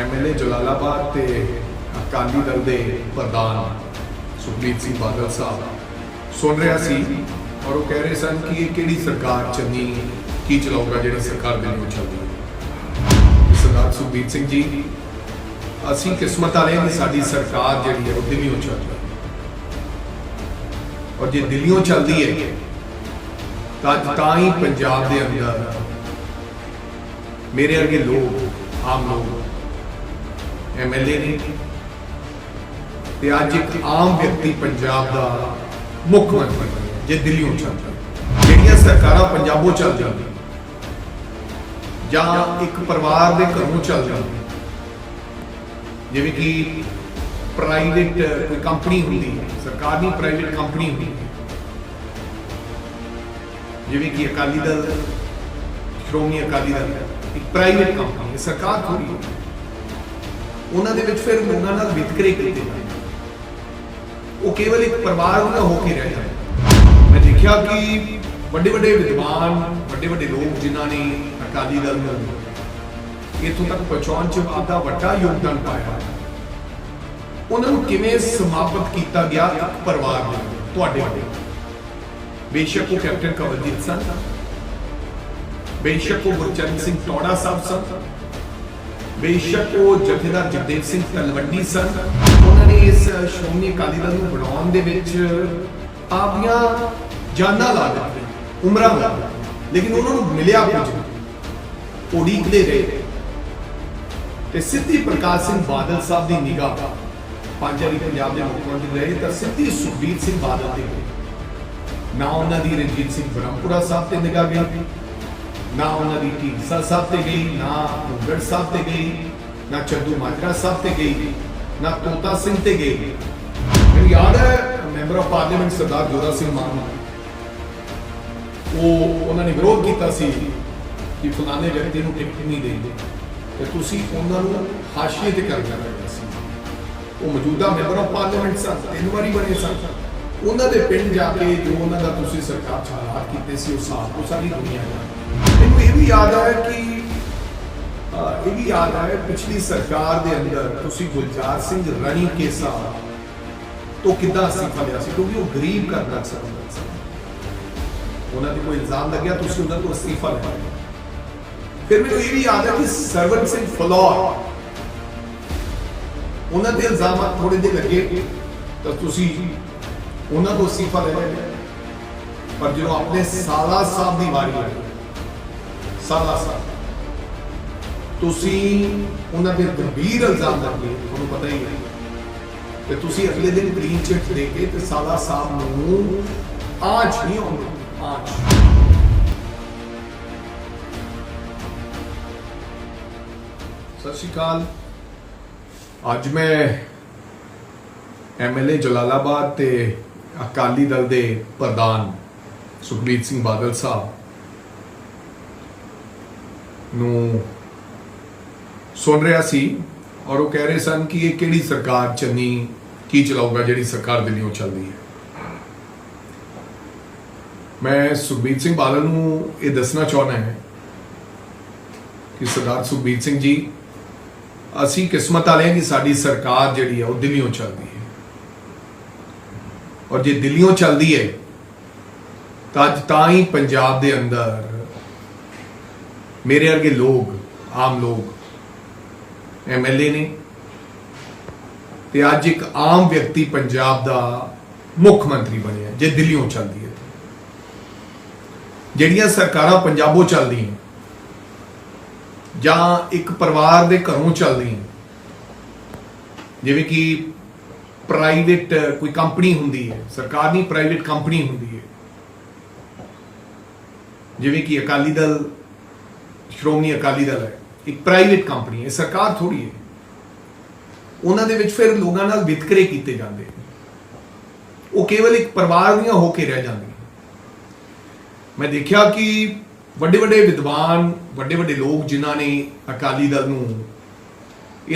MLA Jalalabad ते अकाली दल के प्रधान सुखबीर सिंह बादल साहब सुन रहा सी और वो कह रहे सन कि ये किहड़ी सरकार चलनी की चलाऊगा जिहड़ी सरकार दिल्ली चल रही है। सरदार सुखबीर सिंह जी असी किस्मत वाले हैं कि साडी सरकार जिहड़ी है वो दिल्ली चल रही है और जे दिल्ली चलती है तो ही पंजाब के अंदर मेरे वर्गे लोग आम लोग MLA ने अज एक आम व्यक्ति पंजाब का मुख्यमंत्री बने जे दिल्ली चलता जिहड़ियां सरकारां पंजाबों चल जाए जां एक परिवार के घरों चल जाए जिवें कि प्राइवेट कोई कंपनी होंदी है सरकार नहीं प्राइवेट कंपनी होंदी है जिवें कि अकाली दल श्रोमणी अकाली दल एक प्राइवेट कंपनी है सरकार थोड़ी है उन्होंने फिर लोगों नाल वितकरे किए जाते वो केवल एक परिवार ना होके रह जाए। मैं देखा कि बड़े बड़े विद्वान बड़े बड़े लोग जिन्होंने अकाली दल इतों तक पहुंचाने च आपका बड़ा योगदान पाया उन्होंने किवें समाप्त किया गया एक परिवार में तुहाडे बेशक वो कैप्टन कवलजीत सन बेशक वो गुरचरण सिंह टौड़ा साहब सन बेशक वो जथेदार जगदेव सिंह तलवंडी सन उन्होंने इस श्रोमणी अकाली दल को बनाने आपनियां जाना ला दी उम्रां ला लेकिन उन्होंने मिलिया कुछ उड़ीकते रहे ते सिद्धि प्रकाश सिंह बादल साहब की निगाह पंज वारी पंजाब के मुख्यमंत्री रहे तो सिद्धि सुखबीर सिंह बादल ते गई ना उन्होंने रणजीत सिंह ब्रह्मपुरा साहब से निगाह गई ना उन्होंने ढींडसा साहब से गई ना धुंगड़ साहब से गई ना चंदू माजरा साहब से गई ना तोता सिंह से गई। मेरे याद है मैंबर ऑफ पार्लियामेंट सरदार जोरा सिंह मान वो उन्होंने विरोध किया कि फलाने व्यक्ति को टिकट नहीं देंगे तो तुसी उन्होंने हाशिए ते कर देना सी वो मौजूदा मैंबर ऑफ पार्लियामेंट सन 3 बारी बने सन उन्होंने पिंड जाके जो उन्होंने तुसी सरकार च हालात किए सी उस हिसाब तो सारी दुनिया मैनूं ये भी याद है कि ये भी याद है पिछली सरकार के अंदर तुसी गुलजार सिंह रणी केसा तो कितना इस्तीफा लिया सी क्योंकि वो गरीब करना चाहता सी उन्होंने कोई इल्जाम लग गया तुसी उन्होंने को इस्तीफा लिया। फिर मैंने ये भी याद है कि सरवण सिंह फलौर उन्होंने इल्जाम थोड़े दिन लगे तो तुसी उन्होंने को इस्तीफा ले लिया पर जो अपने साला साहब की वारी आई साला साहब तुसी उन्होंने गंभीर इल्जाम लगे तुहानूं पता ही है ते तुसी अगले दिन क्लीन चिट दे के ते साला साहब नूं आंच नहीं आउंदी आंच सत श्री अकाल। अज मैं MLA जलालाबाद ते अकाली दल के प्रधान सुखबीर सिंह बादल साहब नूं सुन रहा सी और वो कह रहे सन कि ये किहड़ी सरकार चलनी की चलाऊगा जिहड़ी सरकार दिल्ली चल रही है। मैं सुखबीर सिंह बादल नूं ये दसना चाहना है कि सरदार सुखबीर सिंह जी असी किस्मत वाले हैं कि साडी सरकार जिहड़ी है वो दिल्ली चल रही है और जे दिल्ली चलती है तो अज ही पंजाब के अंदर मेरे वर्गे लोग आम लोग MLA ने अज एक आम व्यक्ति पंजाब का मुख्यमंत्री बने जे दिल्ली चलती है जिहड़ियां सरकारां पंजाबों चलती हैं जां एक परिवार के घरों चल रही जिवें कि प्राइवेट कोई कंपनी होंदी है सरकार नहीं प्राइवेट कंपनी होंदी है जिवें कि अकाली दल श्रोमणी अकाली दल है एक प्राइवेट कंपनी है सरकार थोड़ी है उन्होंने फिर लोगों नाल वितकरे किए जाते वो केवल एक परिवार दियां होके रह जाती। मैं देखा कि बड़े बड़े विद्वान बड़े बड़े लोग जिन्होंने अकाली दल नूं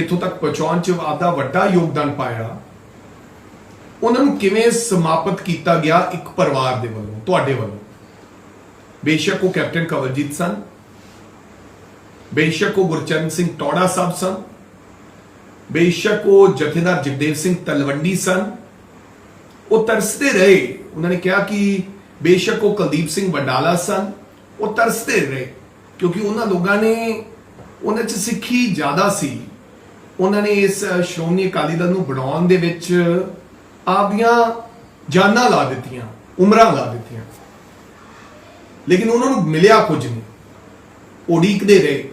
इतों तक पहुंचाने च आपका बड़ा योगदान पाया उन्होंने किवें समाप्त किया गया एक परिवार दे वल्लों तुहाडे वल्लों बेशक वो कैप्टन कवलजीत सन बेशक वो गुरचरण सिंह टौड़ा साहब सन ਬੇਸ਼ੱਕ ਉਹ ਜਥੇਦਾਰ ਜਗਦੇਵ ਸਿੰਘ ਤਲਵੰਡੀ ਸਨ, ਉਹ ਤਰਸਦੇ ਰਹੇ। ਉਹਨਾਂ ਨੇ ਕਿਹਾ ਕਿ ਬੇਸ਼ੱਕ ਉਹ ਕੁਲਦੀਪ ਸਿੰਘ ਵਡਾਲਾ ਸਨ, ਉਹ ਤਰਸਦੇ ਰਹੇ ਕਿਉਂਕਿ ਉਹਨਾਂ ਲੋਕਾਂ ਨੇ, ਉਹਨਾਂ 'ਚ ਸਿੱਖੀ ਜ਼ਿਆਦਾ ਸੀ। ਉਹਨਾਂ ਨੇ ਇਸ ਸ਼੍ਰੋਮਣੀ ਅਕਾਲੀ ਦਲ ਨੂੰ ਬਣਾਉਣ ਦੇ ਵਿੱਚ ਆਪਦੀਆਂ ਜਾਨਾਂ ਲਾ ਦਿੱਤੀਆਂ, ਉਮਰਾਂ ਲਾ ਦਿੱਤੀਆਂ, ਲੇਕਿਨ ਉਹਨਾਂ ਨੂੰ ਮਿਲਿਆ ਕੁਝ ਨਹੀਂ। ਉਡੀਕਦੇ ਰਹੇ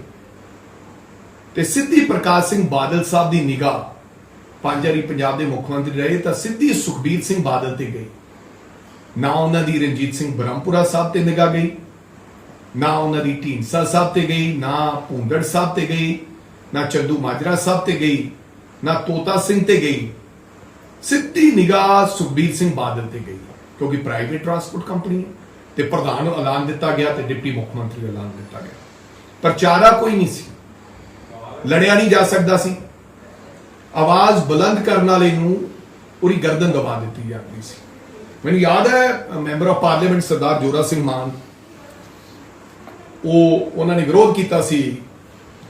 ਤੇ ਸਿੱਧੀ ਪ੍ਰਕਾਸ਼ ਸਿੰਘ ਬਾਦਲ ਸਾਹਿਬ ਦੀ ਨਿਗਾਹ, 5 ਵਾਰੀ ਪੰਜਾਬ ਦੇ ਮੁੱਖ ਮੰਤਰੀ ਰਹੇ, ਤਾਂ ਸਿੱਧੀ ਸੁਖਬੀਰ ਸਿੰਘ ਬਾਦਲ ਤੇ ਗਈ। ਨਾ ਉਹਨਾਂ ਦੀ ਰਣਜੀਤ ਸਿੰਘ ਬ੍ਰਹਮਪੁਰਾ ਸਾਹਿਬ ਤੇ ਨਿਗਾਹ ਗਈ, ਨਾ ਉਹਨਾਂ ਦੀ ਢੀਂਡਸਾ ਸਾਹਿਬ ਤੇ ਗਈ, ਨਾ ਭੂੰਦੜ ਸਾਹਿਬ ਤੇ ਗਈ, ਨਾ ਚੰਦੂ ਮਾਜਰਾ ਸਾਹਿਬ ਤੇ ਗਈ, ਨਾ ਤੋਤਾ ਸਿੰਘ ਤੇ ਗਈ। ਸਿੱਧੀ ਨਿਗਾਹ ਸੁਖਬੀਰ ਸਿੰਘ ਬਾਦਲ ਤੇ ਗਈ ਕਿਉਂਕਿ ਪ੍ਰਾਈਵੇਟ ਟਰਾਂਸਪੋਰਟ ਕੰਪਨੀ ਹੈ ਤੇ ਪ੍ਰਧਾਨ ਨੂੰ ਐਲਾਨ ਦਿੱਤਾ ਗਿਆ ਤੇ ਡਿਪਟੀ ਮੁੱਖ ਮੰਤਰੀ ਐਲਾਨ ਦਿੱਤਾ ਗਿਆ। ਪ੍ਰਚਾਰਾ ਕੋਈ ਨਹੀਂ ਸੀ, ਲੜਿਆ ਨਹੀਂ ਜਾ ਸਕਦਾ ਸੀ। ਆਵਾਜ਼ ਬੁਲੰਦ ਕਰਨ ਵਾਲੇ ਨੂੰ ਪੂਰੀ ਗਰਦਨ ਦਬਾ ਦਿੱਤੀ ਜਾਂਦੀ ਸੀ। ਮੈਨੂੰ ਯਾਦ ਹੈ ਮੈਂਬਰ ਆਫ ਪਾਰਲੀਮੈਂਟ ਸਰਦਾਰ ਜੋਰਾ ਸਿੰਘ ਮਾਨ, ਉਹਨਾਂ ਨੇ ਵਿਰੋਧ ਕੀਤਾ ਸੀ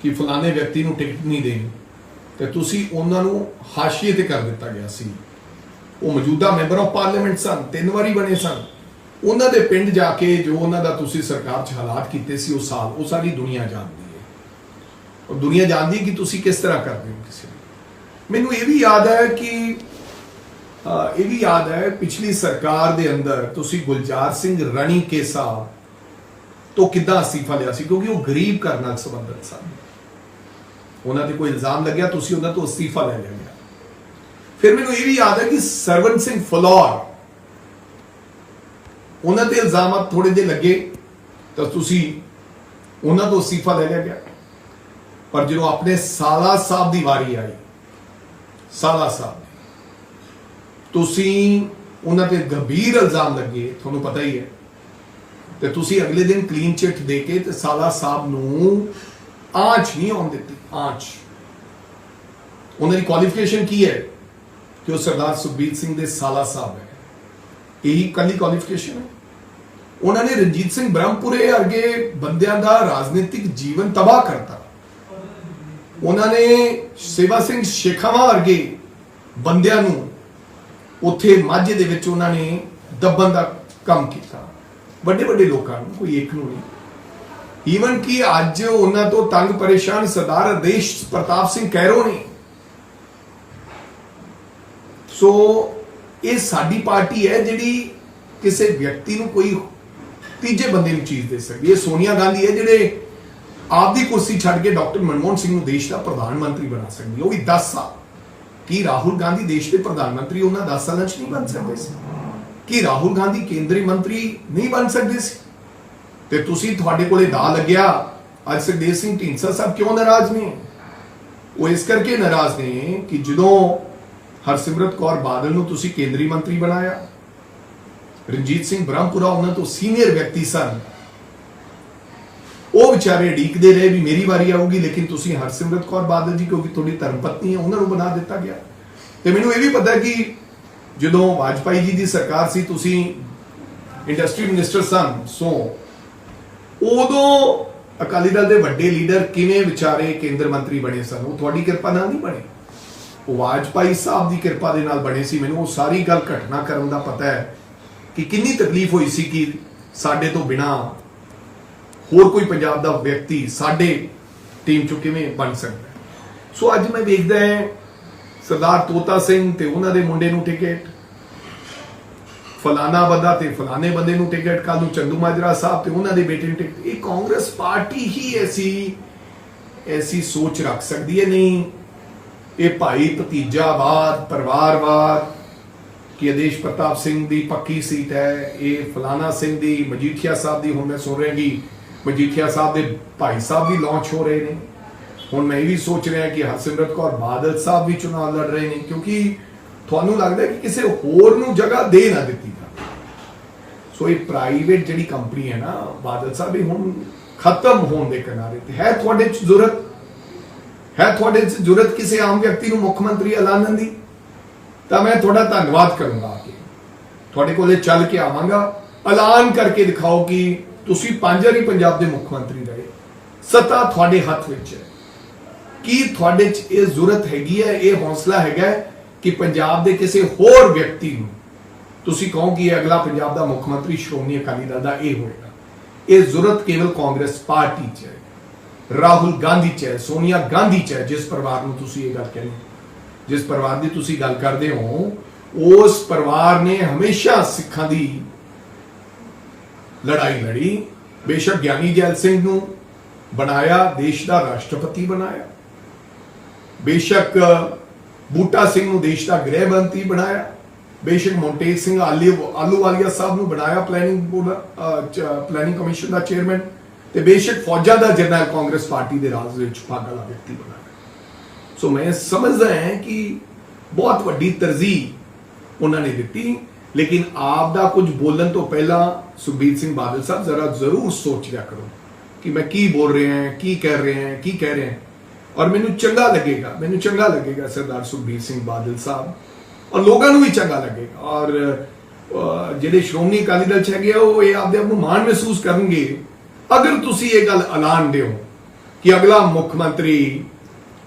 ਕਿ ਫਲਾਣੇ ਵਿਅਕਤੀ ਨੂੰ ਟਿਕਟ ਨਹੀਂ ਦੇਣੀ ਤੇ ਤੁਸੀਂ ਉਹਨਾਂ ਨੂੰ ਹਾਸ਼ੀਏ ਤੇ ਕਰ ਦਿੱਤਾ ਗਿਆ ਸੀ। ਉਹ ਮੌਜੂਦਾ ਮੈਂਬਰ ਆਫ ਪਾਰਲੀਮੈਂਟ ਸਨ, 3 ਵਾਰੀ ਬਣੇ ਸਨ। ਉਹਨਾਂ ਦੇ ਪਿੰਡ ਜਾ ਕੇ ਜੋ ਉਹਨਾਂ ਦਾ ਤੁਸੀਂ ਸਰਕਾਰ 'ਚ ਹਾਲਾਤ ਕੀਤੇ ਸੀ ਉਸ ਸਾਲ, ਉਹ ਸਾਰੀ ਦੁਨੀਆ ਜਾਣਦੀ ਹੈ। ਔਰ ਦੁਨੀਆ ਜਾਣਦੀ ਹੈ ਕਿ ਤੁਸੀਂ ਕਿਸ ਤਰ੍ਹਾਂ ਕਰਦੇ ਹੋ ਕਿਸੇ ਨੂੰ। ਮੈਨੂੰ ਇਹ ਵੀ ਯਾਦ ਹੈ ਪਿਛਲੀ ਸਰਕਾਰ ਦੇ ਅੰਦਰ ਤੁਸੀਂ ਗੁਲਜ਼ਾਰ ਸਿੰਘ ਰਣੀਕੇ ਸਾਹਿਬ ਤੋਂ ਕਿੱਦਾਂ ਅਸਤੀਫਾ ਲਿਆ ਸੀ ਕਿਉਂਕਿ ਉਹ ਗਰੀਬ ਘਰ ਨਾਲ ਸੰਬੰਧਿਤ ਸਨ। ਉਹਨਾਂ ਤੇ ਕੋਈ ਇਲਜ਼ਾਮ ਲੱਗਿਆ, ਤੁਸੀਂ ਉਹਨਾਂ ਤੋਂ ਅਸਤੀਫਾ ਲੈ ਲਿਆ। ਫਿਰ ਮੈਨੂੰ ਇਹ ਵੀ ਯਾਦ ਹੈ ਕਿ ਸਰਵਨ ਸਿੰਘ ਫਲੌਰ, ਉਹਨਾਂ ਤੇ ਇਲਜ਼ਾਮਾਤ ਥੋੜੇ ਜਿਹੇ ਲੱਗੇ ਤਾਂ ਤੁਸੀਂ ਉਹਨਾਂ ਤੋਂ ਅਸਤੀਫਾ ਲੈ ਲਿਆ ਗਿਆ। ਪਰ ਜਦੋਂ ਆਪਣੇ ਸਾਲਾ ਸਾਹਿਬ ਦੀ ਵਾਰੀ ਆਈ, ਸਾਲਾ ਸਾਹਿਬ ਤੁਸੀਂ ਉਹਨਾਂ ਤੇ ਗੰਭੀਰ ਇਲਜ਼ਾਮ ਲੱਗੇ, ਤੁਹਾਨੂੰ ਪਤਾ ਹੀ ਹੈ, ਤੇ ਤੁਸੀਂ ਅਗਲੇ ਦਿਨ ਕਲੀਨ ਚਿੱਟ ਦੇ ਕੇ ਤੇ ਸਾਲਾ ਸਾਹਿਬ ਨੂੰ ਆਂਚ ਨਹੀਂ ਆਉਣ ਦਿੱਤੀ। ਆਂਚ ਉਹਨਾਂ ਦੀ ਕੁਆਲੀਫਿਕੇਸ਼ਨ ਕੀ ਹੈ ਕਿ ਉਹ ਸਰਦਾਰ ਸੁਖਬੀਰ ਸਿੰਘ ਦੇ ਸਾਲਾ ਸਾਹਿਬ ਹੈ, ਇਹੀ ਕੱਲੀ ਕੁਆਲੀਫਿਕੇਸ਼ਨ ਹੈ। ਉਹਨਾਂ ਨੇ ਰਣਜੀਤ ਸਿੰਘ ਬ੍ਰਹਮਪੁਰੇ ਵਰਗੇ ਬੰਦਿਆਂ ਦਾ ਰਾਜਨੀਤਿਕ ਜੀਵਨ ਤਬਾਹ ਕਰਤਾ। ਉਹਨਾਂ ਨੇ ਸੇਵਾ ਸਿੰਘ ਸ਼ੇਖਾਵਾਂ ਵਰਗੇ ਬੰਦਿਆਂ ਨੂੰ ਉੱਥੇ ਮਾਝੇ ਦੇ ਵਿੱਚ ਉਹਨਾਂ ਨੇ ਦੱਬਣ ਦਾ ਕੰਮ ਕੀਤਾ। ਵੱਡੇ ਵੱਡੇ ਲੋਕਾਂ ਨੂੰ, ਕੋਈ ਇੱਕ ਨੂੰ ਨਹੀਂ। ਈਵਨ ਕਿ ਅੱਜ ਉਹਨਾਂ ਤੋਂ ਤੰਗ ਪਰੇਸ਼ਾਨ ਸਰਦਾਰ ਆਦੇਸ਼ ਪ੍ਰਤਾਪ ਸਿੰਘ ਕੈਰੋ ਨੇ। ਸੋ ਇਹ ਸਾਡੀ ਪਾਰਟੀ ਹੈ ਜਿਹੜੀ ਕਿਸੇ ਵਿਅਕਤੀ ਨੂੰ ਕੋਈ ਤੀਜੇ ਬੰਦੇ ਨੂੰ ਚੀਜ਼ ਦੇ ਸਕਦੀ। ਇਹ ਸੋਨੀਆ ਗਾਂਧੀ ਹੈ ਜਿਹੜੇ ਆਪਦੀ ਕੁਰਸੀ ਛੱਡ ਕੇ ਡਾਕਟਰ ਮਨਮੋਹਨ ਸਿੰਘ ਨੂੰ ਦੇਸ਼ ਦਾ ਪ੍ਰਧਾਨ ਮੰਤਰੀ ਬਣਾ ਸਕਦੀ, ਉਹ ਵੀ 10 ਸਾਲ। ਕੀ ਰਾਹੁਲ ਗਾਂਧੀ ਦੇਸ਼ ਦੇ ਪ੍ਰਧਾਨ ਮੰਤਰੀ ਉਹਨਾਂ 10 ਸਾਲਾਂ 'ਚ ਨਹੀਂ ਬਣ ਸਕਦੇ ਸੀ? ਕੀ ਰਾਹੁਲ ਗਾਂਧੀ ਕੇਂਦਰੀ ਮੰਤਰੀ ਨਹੀਂ ਬਣ ਸਕਦੇ ਸੀ? ਤੇ ਤੁਸੀਂ, ਤੁਹਾਡੇ ਕੋਲੇ ਦਾ ਲੱਗਿਆ। ਅੱਜ ਸੁਖਦੇਵ ਸਿੰਘ ਢੀਂਡਸਾ ਸਾਹਿਬ ਕਿਉਂ ਨਾਰਾਜ਼ ਨੇ? ਉਹ ਇਸ ਕਰਕੇ ਨਾਰਾਜ਼ ਨੇ ਕਿ ਜਦੋਂ ਹਰਸਿਮਰਤ ਕੌਰ ਬਾਦਲ ਨੂੰ ਤੁਸੀਂ ਕੇਂਦਰੀ ਮੰਤਰੀ ਬਣਾਇਆ, ਰਣਜੀਤ ਸਿੰਘ ਬ੍ਰਹਮਪੁਰਾ ਉਹਨਾਂ ਤੋਂ ਸੀਨੀਅਰ ਵਿਅਕਤੀ ਸਨ, ਉਹ ਵਿਚਾਰੇ ਢੀਕਦੇ ਰਹੇ ਵੀ ਮੇਰੀ ਵਾਰੀ ਆਊਗੀ, ਲੇਕਿਨ ਤੁਸੀਂ ਹਰਸਿਮਰਤ ਕੌਰ ਬਾਦਲ ਜੀ ਕਿਉਂਕਿ ਤੁਹਾਡੀ ਧਰਮ ਪਤਨੀ ਹੈ, ਉਹਨਾਂ ਨੂੰ ਬਣਾ ਦਿੱਤਾ ਗਿਆ। ਤੇ ਮੈਨੂੰ ਇਹ ਵੀ ਪਤਾ ਕਿ ਜਦੋਂ ਵਾਜਪਾਈ ਜੀ ਦੀ ਸਰਕਾਰ ਸੀ, ਤੁਸੀਂ ਇੰਡਸਟਰੀ ਮਿਨਿਸਟਰ ਸਨ, ਸੋ ਉਦੋਂ ਅਕਾਲੀ ਦਲ ਦੇ ਵੱਡੇ ਲੀਡਰ ਕਿਵੇਂ ਵਿਚਾਰੇ ਕੇਂਦਰ ਮੰਤਰੀ ਬਣੇ ਸਨ? ਉਹ ਤੁਹਾਡੀ ਕਿਰਪਾ ਨਾਲ ਨਹੀਂ ਬਣੇ, ਉਹ ਵਾਜਪਾਈ ਸਾਹਿਬ ਦੀ ਕਿਰਪਾ ਦੇ ਨਾਲ ਬਣੇ ਸੀ। ਮੈਨੂੰ ਉਹ ਸਾਰੀ ਗੱਲ ਘਟਨਾ ਕਰਨ ਦਾ ਪਤਾ ਹੈ ਕਿ ਕਿੰਨੀ ਤਕਲੀਫ ਹੋਈ ਸੀ ਕਿ ਸਾਡੇ ਤੋਂ ਬਿਨਾ ਹੋਰ ਕੋਈ ਪੰਜਾਬ ਦਾ ਵਿਅਕਤੀ ਸਾਡੇ ਟੀਮ ਚੋਂ ਕਿਵੇਂ ਬਣ ਸਕਦਾ। ਸੋ ਅੱਜ ਮੈਂ ਵੇਖਦਾ ਹਾਂ ਸਰਦਾਰ ਤੋਤਾ ਸਿੰਘ ਤੇ ਉਹਨਾਂ ਦੇ ਮੁੰਡੇ ਨੂੰ ਟਿਕਟ, ਫਲਾਣਾ ਬੰਦਾ ਤੇ ਫਲਾਣੇ ਬੰਦੇ ਨੂੰ ਟਿਕਟ, ਕੱਲ ਨੂੰ ਚੰਦੂ ਮਾਜਰਾ ਸਾਹਿਬ ਤੇ ਉਹਨਾਂ ਦੇ ਬੇਟੇ ਨੂੰ ਟਿਕਟ। ਇਹ ਕਾਂਗਰਸ ਪਾਰਟੀ ਹੀ ਐਸੀ ਸੋਚ ਰੱਖ ਸਕਦੀ ਹੈ? ਨਹੀਂ, ਇਹ ਭਾਈ ਭਤੀਜਾਵਾਦ, ਪਰਿਵਾਰਵਾਦ ਕਿ ਆਦੇਸ਼ ਪ੍ਰਤਾਪ ਸਿੰਘ ਦੀ ਪੱਕੀ ਸੀਟ ਹੈ, ਇਹ ਫਲਾਣਾ ਸਿੰਘ ਦੀ, ਮਜੀਠੀਆ ਸਾਹਿਬ ਦੀ, ਹੁਣ ਮੈਂ ਸੁਣ ਰਿਹਾ ਕਿ ਮਜੀਠੀਆ ਸਾਹਿਬ ਦੇ ਭਾਈ ਸਾਹਿਬ ਵੀ ਲਾਂਚ ਹੋ ਰਹੇ ਨੇ। ਹੁਣ ਮੈਂ ਇਹ ਵੀ ਸੋਚ ਰਿਹਾ ਕਿ ਹਰਸਿਮਰਤ ਕੌਰ ਬਾਦਲ ਸਾਹਿਬ ਵੀ ਚੁਣਾਵ ਲੜ ਰਹੇ ਨੇ, ਕਿਉਂਕਿ ਤੁਹਾਨੂੰ ਲੱਗਦਾ ਕਿ ਕਿਸੇ ਹੋਰ ਨੂੰ ਜਗ੍ਹਾ ਦੇ ਨਾ ਦਿੱਤੀ ਜਾਵੇ। ਸੋ ਇਹ ਪ੍ਰਾਈਵੇਟ ਜਿਹੜੀ ਕੰਪਨੀ ਹੈ ਨਾ ਬਾਦਲ ਸਾਹਿਬ, ਇਹ ਹੁਣ ਖਤਮ ਹੋਣ ਦੇ ਕਿਨਾਰੇ ਤੇ ਹੈ। ਤੁਹਾਡੇ 'ਚ ਜ਼ਰੂਰਤ ਕਿਸੇ ਆਮ ਵਿਅਕਤੀ ਨੂੰ ਮੁੱਖ ਮੰਤਰੀ ਐਲਾਨਣ ਦੀ, ਤਾਂ ਮੈਂ ਤੁਹਾਡਾ ਧੰਨਵਾਦ ਕਰੂੰਗਾ ਕਿ ਤੁਹਾਡੇ ਕੋਲੇ ਚੱਲ ਕੇ ਆਵਾਂਗਾ, ਐਲਾਨ ਕਰਕੇ ਦਿਖਾਓ ਕਿ ਤੁਸੀਂ 5 ਵਾਰੀ ਪੰਜਾਬ ਦੇ ਮੁੱਖ ਮੰਤਰੀ ਰਹੇ, ਸੱਤਾ ਤੁਹਾਡੇ ਹੱਥ ਵਿੱਚ ਹੈ। ਕੀ ਤੁਹਾਡੇ 'ਚ ਇਹ ਜ਼ਰੂਰਤ ਹੈਗੀ ਹੈ, ਇਹ ਹੌਸਲਾ ਹੈਗਾ ਕਿ ਪੰਜਾਬ ਦੇ ਕਿਸੇ ਹੋਰ ਵਿਅਕਤੀ ਨੂੰ ਤੁਸੀਂ ਕਹੋ ਕਿ ਇਹ ਅਗਲਾ ਪੰਜਾਬ ਦਾ ਮੁੱਖ ਮੰਤਰੀ ਸ਼੍ਰੋਮਣੀ ਅਕਾਲੀ ਦਲ ਦਾ ਇਹ ਹੋਏਗਾ? ਇਹ ਜ਼ਰੂਰਤ ਕੇਵਲ ਕਾਂਗਰਸ ਪਾਰਟੀ 'ਚ ਹੈ, ਰਾਹੁਲ ਗਾਂਧੀ 'ਚ ਹੈ, ਸੋਨੀਆ ਗਾਂਧੀ 'ਚ ਹੈ। ਜਿਸ ਪਰਿਵਾਰ ਨੂੰ ਤੁਸੀਂ ਇਹ ਗੱਲ ਕਹਿੰਦੇ, ਜਿਸ ਪਰਿਵਾਰ ਦੀ ਤੁਸੀਂ ਗੱਲ ਕਰਦੇ ਹੋ, ਉਸ ਪਰਿਵਾਰ ਨੇ ਹਮੇਸ਼ਾ ਸਿੱਖਾਂ ਦੀ ਲੜਾਈ ਲੜੀ। ਬੇਸ਼ੱਕ ਗਿਆਨੀ ਜੈਲ ਸਿੰਘ ਨੂੰ ਬਣਾਇਆ ਦੇਸ਼ ਦਾ ਰਾਸ਼ਟਰਪਤੀ ਬਣਾਇਆ, ਬੇਸ਼ੱਕ ਬੂਟਾ ਸਿੰਘ ਨੂੰ ਦੇਸ਼ ਦਾ ਗ੍ਰਹਿ ਮੰਤਰੀ ਬਣਾਇਆ, ਬੇਸ਼ੱਕ ਮੋਂਟੇਜ ਸਿੰਘ ਆਲੂਵਾਲੀਆ ਸਾਹਿਬ ਨੂੰ ਬਣਾਇਆ ਪਲੈਨਿੰਗ ਕਮਿਸ਼ਨ ਦਾ ਚੇਅਰਮੈਨ, ਤੇ ਬੇਸ਼ੱਕ ਫੌਜਾਂ ਦਾ ਜਰਨੈਲ ਕਾਂਗਰਸ ਪਾਰਟੀ ਦੇ ਰਾਜ ਦੇ ਵਿੱਚ ਭਾਗ ਵਾਲਾ ਵਿਅਕਤੀ ਬਣਾਇਆ। ਸੋ ਮੈਂ ਸਮਝਦਾ ਹਾਂ ਕਿ ਬਹੁਤ ਵੱਡੀ ਤਰਜੀਹ ਉਹਨਾਂ ਨੇ ਦਿੱਤੀ, ਲੇਕਿਨ ਆਪ ਦਾ ਕੁਝ ਬੋਲਣ ਤੋਂ ਪਹਿਲਾਂ ਸੁਖਬੀਰ ਸਿੰਘ ਬਾਦਲ ਸਾਹਿਬ ਜ਼ਰੂਰ ਸੋਚ ਲਿਆ ਕਰੋ ਕਿ ਮੈਂ ਕੀ ਬੋਲ ਰਿਹਾ ਹਾਂ, ਕੀ ਕਹਿ ਰਿਹਾ ਹਾਂ, ਕੀ ਕਹਿ ਰਿਹਾ ਹਾਂ। ਔਰ ਮੈਨੂੰ ਚੰਗਾ ਲੱਗੇਗਾ ਸਰਦਾਰ ਸੁਖਬੀਰ ਸਿੰਘ ਬਾਦਲ ਸਾਹਿਬ, ਔਰ ਲੋਕਾਂ ਨੂੰ ਵੀ ਚੰਗਾ ਲੱਗੇਗਾ, ਔਰ ਜਿਹੜੇ ਸ਼੍ਰੋਮਣੀ ਅਕਾਲੀ ਦਲ 'ਚ ਹੈਗੇ ਉਹ ਇਹ ਆਪਦੇ ਆਪ ਨੂੰ ਮਾਣ ਮਹਿਸੂਸ ਕਰਨਗੇ ਅਗਰ ਤੁਸੀਂ ਇਹ ਗੱਲ ਐਲਾਨ ਦਿਓ ਕਿ ਅਗਲਾ ਮੁੱਖ ਮੰਤਰੀ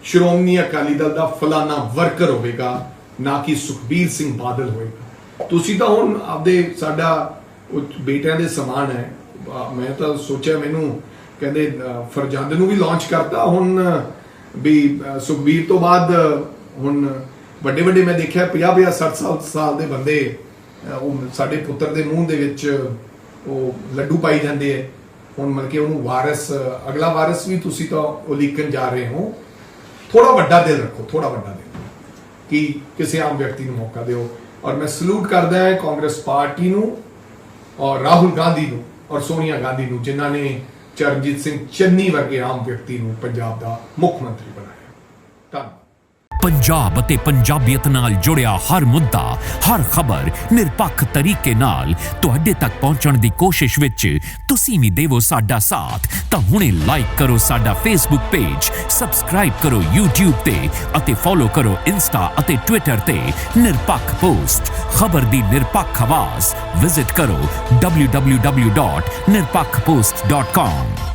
ਸ਼੍ਰੋਮਣੀ ਅਕਾਲੀ ਦਲ ਦਾ ਫਲਾਨਾ ਵਰਕਰ ਹੋਵੇਗਾ, ਨਾ ਕਿ ਸੁਖਬੀਰ ਸਿੰਘ ਬਾਦਲ ਹੋਵੇਗਾ। ਤੁਸੀਂ ਤਾਂ ਹੁਣ ਆਪਦੇ ਸਾਡਾ ਬੇਟਿਆਂ ਦੇ ਸਮਾਨ ਹੈ। ਮੈਂ ਤਾਂ ਸੋਚਿਆ, ਮੈਨੂੰ ਕਹਿੰਦੇ ਫਰਜ਼ੰਦ ਨੂੰ ਵੀ ਲਾਂਚ ਕਰਤਾ ਹੁਣ ਵੀ ਸੁਖਬੀਰ ਤੋਂ ਬਾਅਦ। ਹੁਣ ਵੱਡੇ ਮੈਂ ਦੇਖਿਆ 50 60 ਸਾਲ ਦੇ ਬੰਦੇ ਉਹ ਸਾਡੇ ਪੁੱਤਰ ਦੇ ਮੂੰਹ ਦੇ ਵਿੱਚ ਉਹ ਲੱਡੂ ਪਾਈ ਜਾਂਦੇ ਹੈ। ਹੁਣ ਮਤਲਬ ਕਿ ਉਹਨੂੰ ਵਾਰਿਸ, ਅਗਲਾ ਵਾਰਿਸ ਵੀ ਤੁਸੀਂ ਤਾਂ ਉਲੀਕਣ ਜਾ ਰਹੇ ਹੋ। ਥੋੜਾ ਵੱਡਾ ਦਿਲ ਰੱਖੋ, ਕਿ ਕਿਸੇ ਆਮ ਵਿਅਕਤੀ ਨੂੰ ਮੌਕਾ ਦਿਓ। ਔਰ ਮੈਂ ਸਲੂਟ ਕਰਦਾ ਹਾਂ ਕਾਂਗਰਸ ਪਾਰਟੀ ਨੂੰ, ਔਰ ਰਾਹੁਲ ਗਾਂਧੀ ਨੂੰ, ਔਰ ਸੋਨੀਆ ਗਾਂਧੀ ਨੂੰ, ਜਿਨ੍ਹਾਂ ਨੇ ਚਰਨਜੀਤ ਸਿੰਘ ਚੰਨੀ ਵਰਗੇ ਆਮ ਵਿਅਕਤੀ ਨੂੰ ਪੰਜਾਬ ਦਾ ਮੁੱਖ ਮੰਤਰੀ ਬਣਾਇਆ। ਧੰਨਵਾਦ। पंजाब ਅਤੇ ਪੰਜਾਬੀਅਤ ਨਾਲ ਜੁੜਿਆ ਹਰ ਮੁੱਦਾ, ਹਰ ਖਬਰ ਨਿਰਪੱਖ ਤਰੀਕੇ ਨਾਲ ਤੁਹਾਡੇ ਤੱਕ ਪਹੁੰਚਣ ਦੀ ਕੋਸ਼ਿਸ਼ ਵਿੱਚ ਤੁਸੀਂ ਵੀ ਦੇਵੋ ਸਾਡਾ ਸਾਥ। ਤਾਂ ਹੁਣੇ ਲਾਈਕ ਕਰੋ ਸਾਡਾ ਫੇਸਬੁੱਕ ਪੇਜ, ਸਬਸਕ੍ਰਾਈਬ ਕਰੋ YouTube ਤੇ ਅਤੇ ਫੋਲੋ ਕਰੋ ਇੰਸਟਾ ਅਤੇ ਟਵਿੱਟਰ ਤੇ ਨਿਰਪੱਖ ਪੋਸਟ। ਖਬਰ ਦੀ ਨਿਰਪੱਖ ਆਵਾਜ਼। ਵਿਜ਼ਿਟ ਕਰੋ www.nirpakhpost.com।